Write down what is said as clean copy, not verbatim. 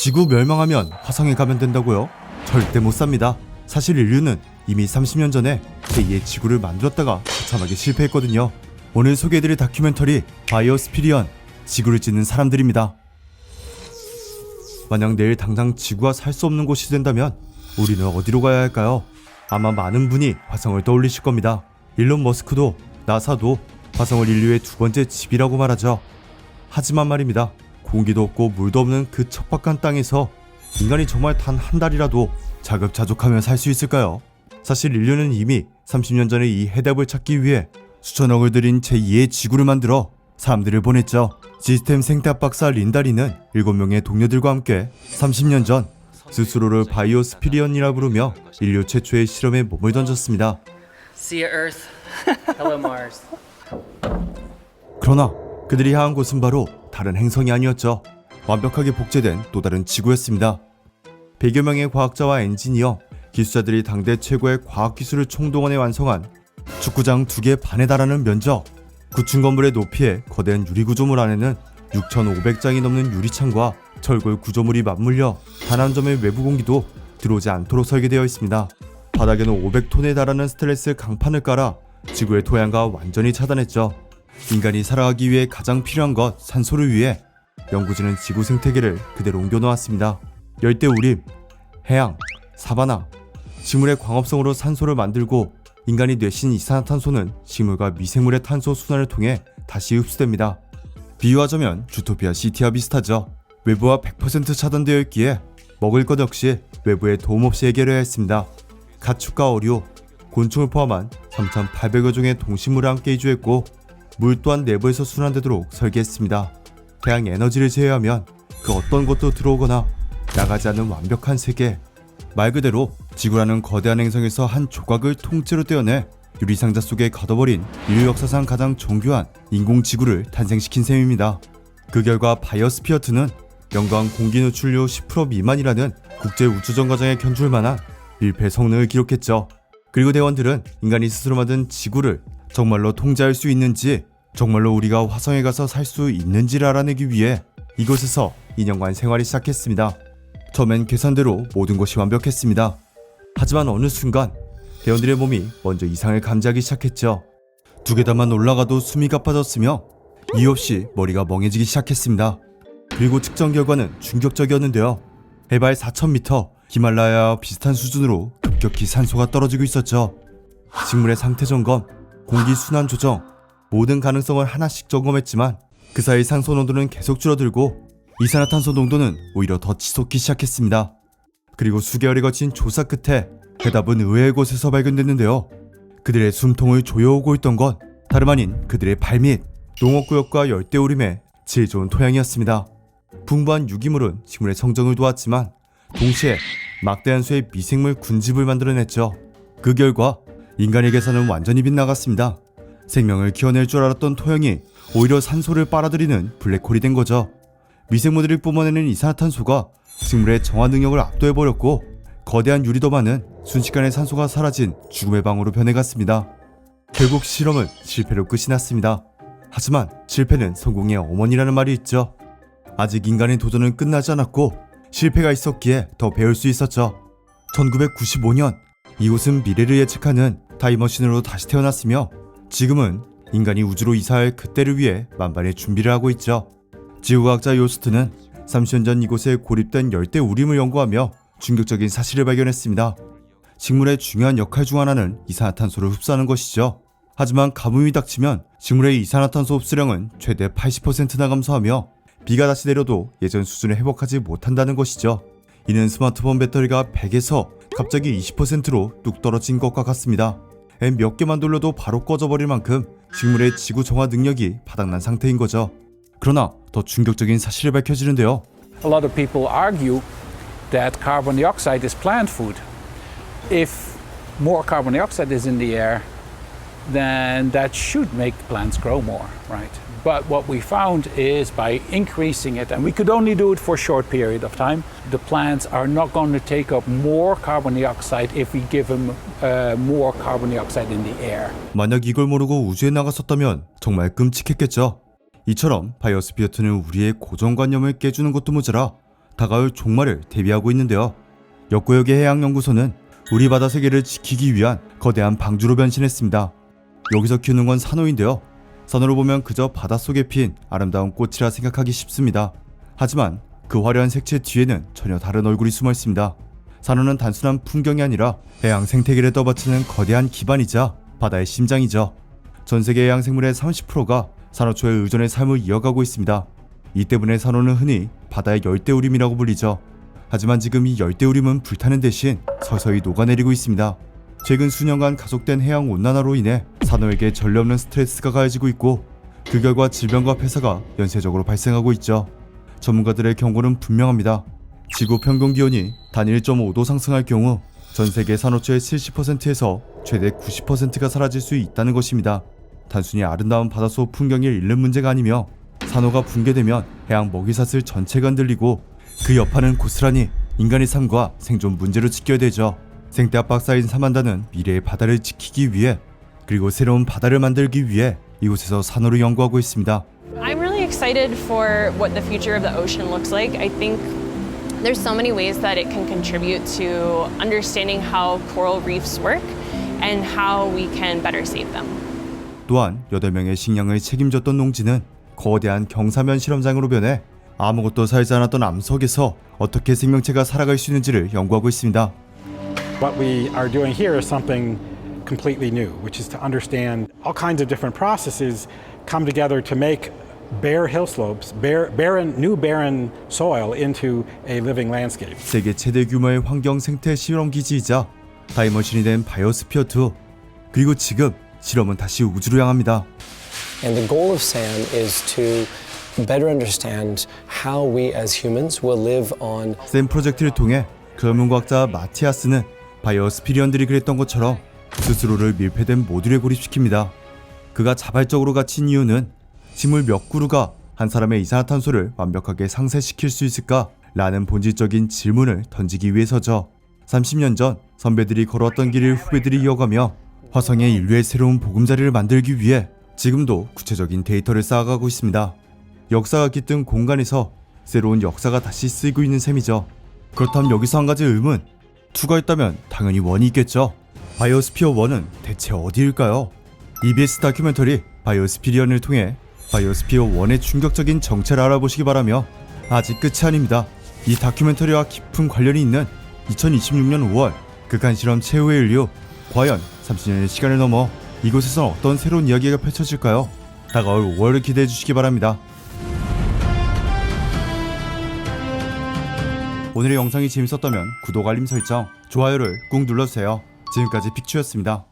지구 멸망하면 화성에 가면 된다고요? 절대 못 삽니다. 사실 인류는 이미 30년 전에 제2의 지구를 만들었다가 처참하게 실패했거든요. 오늘 소개해드릴 다큐멘터리 바이오스피리언, 지구를 짓는 사람들입니다. 만약 내일 당장 지구가 살 수 없는 곳이 된다면 우리는 어디로 가야 할까요? 아마 많은 분이 화성을 떠올리실 겁니다. 일론 머스크도 나사도 화성을 인류의 두 번째 집이라고 말하죠. 하지만 말입니다. 공기도 없고 물도 없는 그 척박한 땅에서 인간이 정말 단 한 달이라도 자급자족하며 살 수 있을까요? 사실 인류는 이미 30년 전에 이 해답을 찾기 위해 수천억을 들인 제2의 지구를 만들어 사람들을 보냈죠. 시스템 생태학 박사 린다리는 7명의 동료들과 함께 30년 전 스스로를 바이오스피리언이라 부르며 인류 최초의 실험에 몸을 던졌습니다. See you, Earth. Hello, Mars. 그러나 그들이 향한 곳은 바로 다른 행성이 아니었죠. 완벽하게 복제된 또 다른 지구였습니다. 100여 명의 과학자와 엔지니어, 기술자들이 당대 최고의 과학기술을 총동원해 완성한 축구장 2개 반에 달하는 면적, 9층 건물의 높이에 거대한 유리구조물 안에는 6,500장이 넘는 유리창과 철골 구조물이 맞물려 단 한 점의 외부 공기도 들어오지 않도록 설계되어 있습니다. 바닥에는 500톤에 달하는 스테인리스 강판을 깔아 지구의 토양과 완전히 차단했죠. 인간이 살아가기 위해 가장 필요한 것, 산소를 위해 연구진은 지구 생태계를 그대로 옮겨놓았습니다. 열대우림, 해양, 사바나, 식물의 광합성으로 산소를 만들고 인간이 뇌신 이산화탄소는 식물과 미생물의 탄소 순환을 통해 다시 흡수됩니다. 비유하자면 주토피아 시티와 비슷하죠. 외부와 100% 차단되어 있기에 먹을 것 역시 외부의 도움 없이 해결해야 했습니다. 가축과 어류, 곤충을 포함한 3,800여 종의 동식물을 함께 이주했고 물 또한 내부에서 순환되도록 설계했습니다. 태양 에너지를 제외하면 그 어떤 것도 들어오거나 나가지 않는 완벽한 세계, 말 그대로 지구라는 거대한 행성에서 한 조각을 통째로 떼어내 유리상자 속에 가둬버린 인류 역사상 가장 정교한 인공지구를 탄생시킨 셈입니다. 그 결과 바이오스피어트는 연간 공기 노출료 10% 미만이라는 국제우주정거장에 견줄 만한 밀폐 성능을 기록했죠. 그리고 대원들은 인간이 스스로 만든 지구를 정말로 통제할 수 있는지, 정말로 우리가 화성에 가서 살 수 있는지를 알아내기 위해 이곳에서 2년간 생활이 시작했습니다. 처음엔 계산대로 모든 것이 완벽했습니다. 하지만 어느 순간 대원들의 몸이 먼저 이상을 감지하기 시작했죠. 2계단만 올라가도 숨이 가빠졌으며 이유 없이 머리가 멍해지기 시작했습니다. 그리고 측정 결과는 충격적이었는데요. 해발 4,000m, 히말라야와 비슷한 수준으로 급격히 산소가 떨어지고 있었죠. 식물의 상태 점검, 공기 순환 조정, 모든 가능성을 하나씩 점검했지만 그 사이 산소 농도는 계속 줄어들고 이산화탄소 농도는 오히려 더 치솟기 시작했습니다. 그리고 수개월이 거친 조사 끝에 해답은 의외의 곳에서 발견됐는데요. 그들의 숨통을 조여오고 있던 건 다름 아닌 그들의 발밑, 농업구역과 열대우림의 질 좋은 토양이었습니다. 풍부한 유기물은 식물의 성장을 도왔지만 동시에 막대한 수의 미생물 군집을 만들어냈죠. 그 결과 인간의 계산은 완전히 빗나갔습니다. 생명을 키워낼 줄 알았던 토양이 오히려 산소를 빨아들이는 블랙홀이 된 거죠. 미생물들이 뿜어내는 이산화탄소가 식물의 정화 능력을 압도해버렸고 거대한 유리도마는 순식간에 산소가 사라진 죽음의 방으로 변해갔습니다. 결국 실험은 실패로 끝이 났습니다. 하지만 실패는 성공의 어머니라는 말이 있죠. 아직 인간의 도전은 끝나지 않았고 실패가 있었기에 더 배울 수 있었죠. 1995년 이곳은 미래를 예측하는 타임머신으로 다시 태어났으며 지금은 인간이 우주로 이사할 그때를 위해 만반의 준비를 하고 있죠. 지구과학자 요스트는 30년 전 이곳에 고립된 열대우림을 연구하며 충격적인 사실을 발견했습니다. 식물의 중요한 역할 중 하나는 이산화탄소를 흡수하는 것이죠. 하지만 가뭄이 닥치면 식물의 이산화탄소 흡수량은 최대 80%나 감소하며 비가 다시 내려도 예전 수준을 회복하지 못한다는 것이죠. 이는 스마트폰 배터리가 100에서 갑자기 20%로 뚝 떨어진 것과 같습니다. 몇 개만 돌려도 바로 꺼져버릴 만큼 식물의 지구 정화 능력이 바닥난 상태인 거죠. 그러나 더 충격적인 사실이 밝혀지는데요. A lot of people argue that carbon dioxide is plant food. If more carbon dioxide is in the air, then that should make plants grow more, right? But what we found is by increasing it, and we could only do it for a short period of time, the plants are not going to take up more carbon dioxide if we give them more carbon dioxide in the air. 만약 이걸 모르고 우주에 나갔었다면 정말 끔찍했겠죠. 이처럼 바이오스피어트는 우리의 고정관념을 깨주는 것도 모자라 다가올 종말을 대비하고 있는데요. 역구역의 해양연구소는 우리 바다 세계를 지키기 위한 거대한 방주로 변신했습니다. 여기서 키우는 건 산호인데요. 산호로 보면 그저 바닷속에 핀 아름다운 꽃이라 생각하기 쉽습니다. 하지만 그 화려한 색채 뒤에는 전혀 다른 얼굴이 숨어 있습니다. 산호는 단순한 풍경이 아니라 해양 생태계를 떠받치는 거대한 기반이자 바다의 심장이죠. 전 세계 해양 생물의 30%가 산호초에 의존해 삶을 이어가고 있습니다. 이 때문에 산호는 흔히 바다의 열대우림이라고 불리죠. 하지만 지금 이 열대우림은 불타는 대신 서서히 녹아내리고 있습니다. 최근 수년간 가속된 해양 온난화로 인해 산호에게 전례 없는 스트레스가 가해지고 있고 그 결과 질병과 폐사가 연쇄적으로 발생하고 있죠. 전문가들의 경고는 분명합니다. 지구 평균 기온이 단 1.5도 상승할 경우 전 세계 산호초의 70%에서 최대 90%가 사라질 수 있다는 것입니다. 단순히 아름다운 바닷속 풍경을 잃는 문제가 아니며 산호가 붕괴되면 해양 먹이사슬 전체가 흔들리고 그 여파는 고스란히 인간의 삶과 생존 문제로 직결되죠. 생태 압박 쌓인 사만다는 미래의 바다를 지키기 위해 그리고 새로운 바다를 만들기 위해 이곳에서 산호를 연구하고 있습니다. I'm really excited for what the future of the ocean looks like. I think there's so many ways that it can contribute to understanding how coral reefs work and how we can better save them. 또한 8명의 식량을 책임졌던 농지는 거대한 경사면 실험장으로 변해 아무것도 살지 않았던 암석에서 어떻게 생명체가 살아갈 수 있는지를 연구하고 있습니다. What we are doing here is something completely new, which is to understand all kinds of different processes come together to make bare hill slopes, new barren soil into a living landscape. 세계 최대 규모의 환경 생태 실험 기지이자 타임머신이 된 바이오스피어2. 그리고 지금 실험은 다시 우주로 향합니다. And the goal of SAM is to better understand how we as humans will live on. 샘 프로젝트를 통해 전문과학자 마티아스는 바이오스피리언들이 그랬던 것처럼 스스로를 밀폐된 모듈에 고립시킵니다. 그가 자발적으로 갇힌 이유는 식물 몇 그루가 한 사람의 이산화탄소를 완벽하게 상쇄시킬 수 있을까? 라는 본질적인 질문을 던지기 위해서죠. 30년 전 선배들이 걸어왔던 길을 후배들이 이어가며 화성의 인류의 새로운 보금자리를 만들기 위해 지금도 구체적인 데이터를 쌓아가고 있습니다. 역사가 깃든 공간에서 새로운 역사가 다시 쓰이고 있는 셈이죠. 그렇다면 여기서 한 가지 의문, 2가 있다면 당연히 1이 있겠죠. 바이오스피어 1은 대체 어디일까요? EBS 다큐멘터리 바이오스피리언을 통해 바이오스피어 1의 충격적인 정체를 알아보시기 바라며 아직 끝이 아닙니다. 이 다큐멘터리와 깊은 관련이 있는 2026년 5월 극한 실험 최후의 인류, 과연 30년의 시간을 넘어 이곳에선 어떤 새로운 이야기가 펼쳐질까요? 다가올 5월을 기대해 주시기 바랍니다. 오늘의 영상이 재밌었다면 구독, 알림 설정, 좋아요를 꾹 눌러주세요. 지금까지 픽추였습니다.